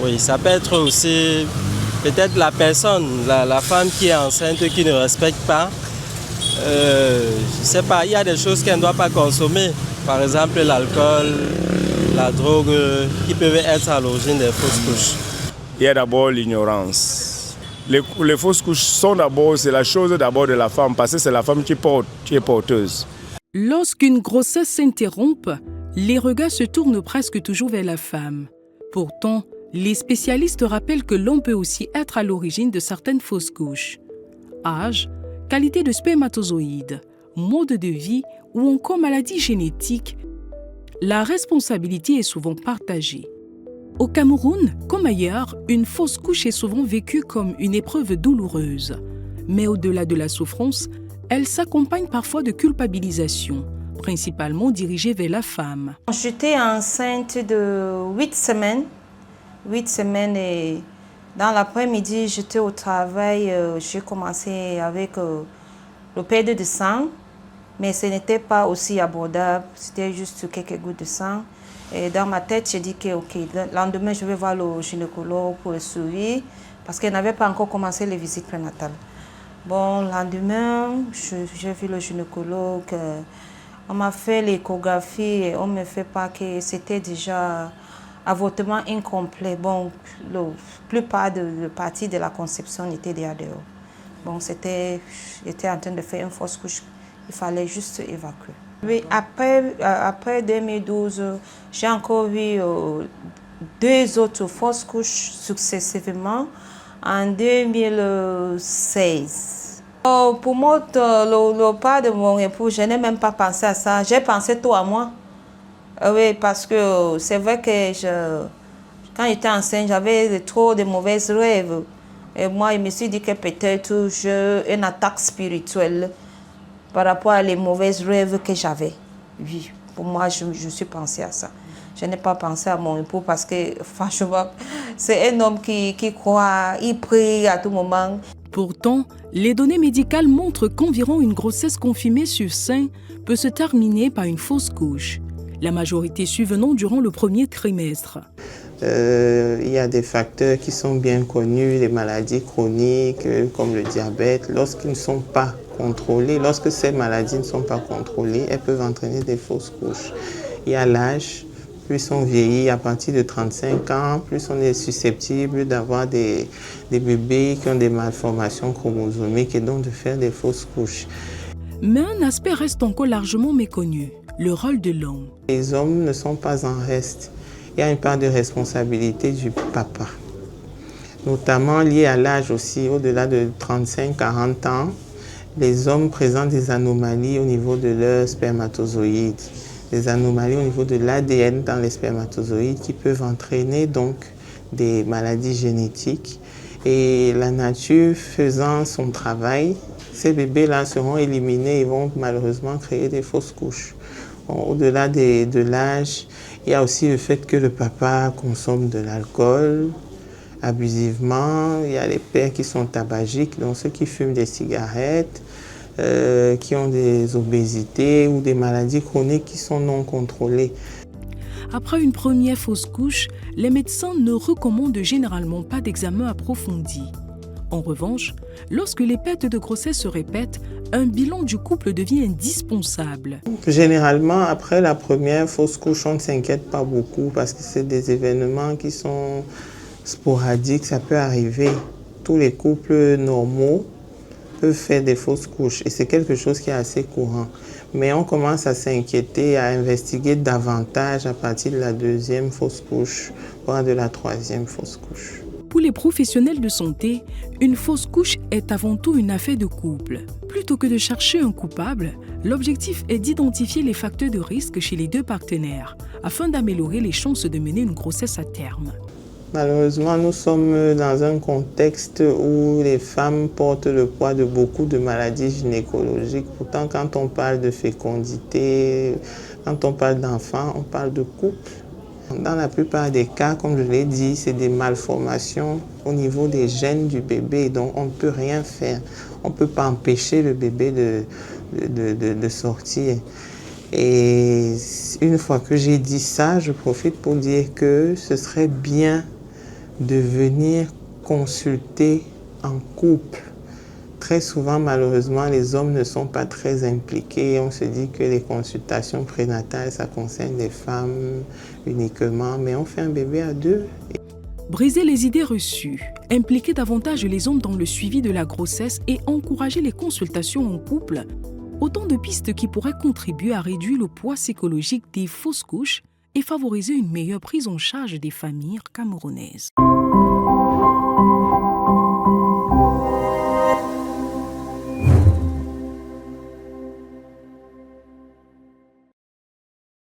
Oui, ça peut être aussi peut-être la personne, la femme qui est enceinte qui ne respecte pas. Je ne sais pas, il y a des choses qu'elle ne doit pas consommer. Par exemple, l'alcool, la drogue, qui peuvent être à l'origine des fausses couches. Il y a d'abord l'ignorance. Les fausses couches sont d'abord, c'est la chose d'abord de la femme, parce que c'est la femme qui est porteuse. Lorsqu'une grossesse s'interrompt, les regards se tournent presque toujours vers la femme. Pourtant, les spécialistes rappellent que l'homme peut aussi être à l'origine de certaines fausses couches. Âge, qualité de spermatozoïdes, mode de vie ou encore maladie génétique, la responsabilité est souvent partagée. Au Cameroun, comme ailleurs, une fausse couche est souvent vécue comme une épreuve douloureuse. Mais au-delà de la souffrance, elle s'accompagne parfois de culpabilisation, principalement dirigée vers la femme. J'étais enceinte de 8 semaines. 8 semaines et dans l'après-midi, j'étais au travail. J'ai commencé avec le perte de sang, mais ce n'était pas aussi abordable. C'était juste quelques gouttes de sang. Et dans ma tête, j'ai dit que le lendemain, je vais voir le gynécologue pour le suivi parce qu'elle n'avait pas encore commencé les visites prénatales. Bon, le lendemain, j'ai vu le gynécologue. On m'a fait l'échographie et on me fait pas que c'était déjà avortement incomplet. Bon, la plupart de la partie de la conception était déjà dehors. Bon, j'étais en train de faire une fausse couche. Il fallait juste évacuer. Oui, après 2012, j'ai encore eu 2 autres fausses couches successivement en 2016. Pour moi, le pas de mon époux, je n'ai même pas pensé à ça. J'ai pensé tout à moi. Oui, parce que c'est vrai que quand j'étais enceinte, j'avais trop de mauvais rêves. Et moi, je me suis dit que peut-être j'ai une attaque spirituelle par rapport à les mauvais rêves que j'avais. Oui, pour moi, je suis pensée à ça. Je n'ai pas pensé à mon époux parce que, franchement, c'est un homme qui croit, il prie à tout moment. Pourtant, les données médicales montrent qu'environ une grossesse confirmée sur 5 peut se terminer par une fausse couche. La majorité survenant durant le premier trimestre. Il y a des facteurs qui sont bien connus, les maladies chroniques comme le diabète. Lorsqu'ils ne sont pas contrôlés, lorsque ces maladies ne sont pas contrôlées, elles peuvent entraîner des fausses couches. Il y a l'âge, plus on vieillit à partir de 35 ans, plus on est susceptible d'avoir des bébés qui ont des malformations chromosomiques et donc de faire des fausses couches. Mais un aspect reste encore largement méconnu, le rôle de l'homme. Les hommes ne sont pas en reste. Il y a une part de responsabilité du papa, notamment liée à l'âge aussi. Au-delà de 35-40 ans, les hommes présentent des anomalies au niveau de leurs spermatozoïdes, des anomalies au niveau de l'ADN dans les spermatozoïdes qui peuvent entraîner donc des maladies génétiques. Et la nature faisant son travail, ces bébés-là seront éliminés et vont malheureusement créer des fausses couches. Bon, au-delà de l'âge, il y a aussi le fait que le papa consomme de l'alcool abusivement. Il y a les pères qui sont tabagiques, donc ceux qui fument des cigarettes, qui ont des obésités ou des maladies chroniques qui sont non contrôlées. Après une première fausse couche, les médecins ne recommandent généralement pas d'examen approfondi. En revanche, lorsque les pertes de grossesse se répètent, un bilan du couple devient indispensable. Généralement, après la première fausse couche, on ne s'inquiète pas beaucoup parce que c'est des événements qui sont sporadiques, ça peut arriver. Tous les couples normaux peuvent faire des fausses couches et c'est quelque chose qui est assez courant. Mais on commence à s'inquiéter, à investiguer davantage à partir de la deuxième fausse couche, voire de la troisième fausse couche. Pour les professionnels de santé, une fausse couche est avant tout une affaire de couple. Plutôt que de chercher un coupable, l'objectif est d'identifier les facteurs de risque chez les deux partenaires afin d'améliorer les chances de mener une grossesse à terme. Malheureusement, nous sommes dans un contexte où les femmes portent le poids de beaucoup de maladies gynécologiques. Pourtant, quand on parle de fécondité, quand on parle d'enfants, on parle de couple. Dans la plupart des cas, comme je l'ai dit, c'est des malformations au niveau des gènes du bébé, donc on ne peut rien faire. On ne peut pas empêcher le bébé de sortir. Et une fois que j'ai dit ça, je profite pour dire que ce serait bien de venir consulter en couple. Très souvent, malheureusement, les hommes ne sont pas très impliqués. On se dit que les consultations prénatales, ça concerne les femmes uniquement, mais on fait un bébé à deux. Briser les idées reçues, impliquer davantage les hommes dans le suivi de la grossesse et encourager les consultations en couple, autant de pistes qui pourraient contribuer à réduire le poids psychologique des fausses couches et favoriser une meilleure prise en charge des familles camerounaises.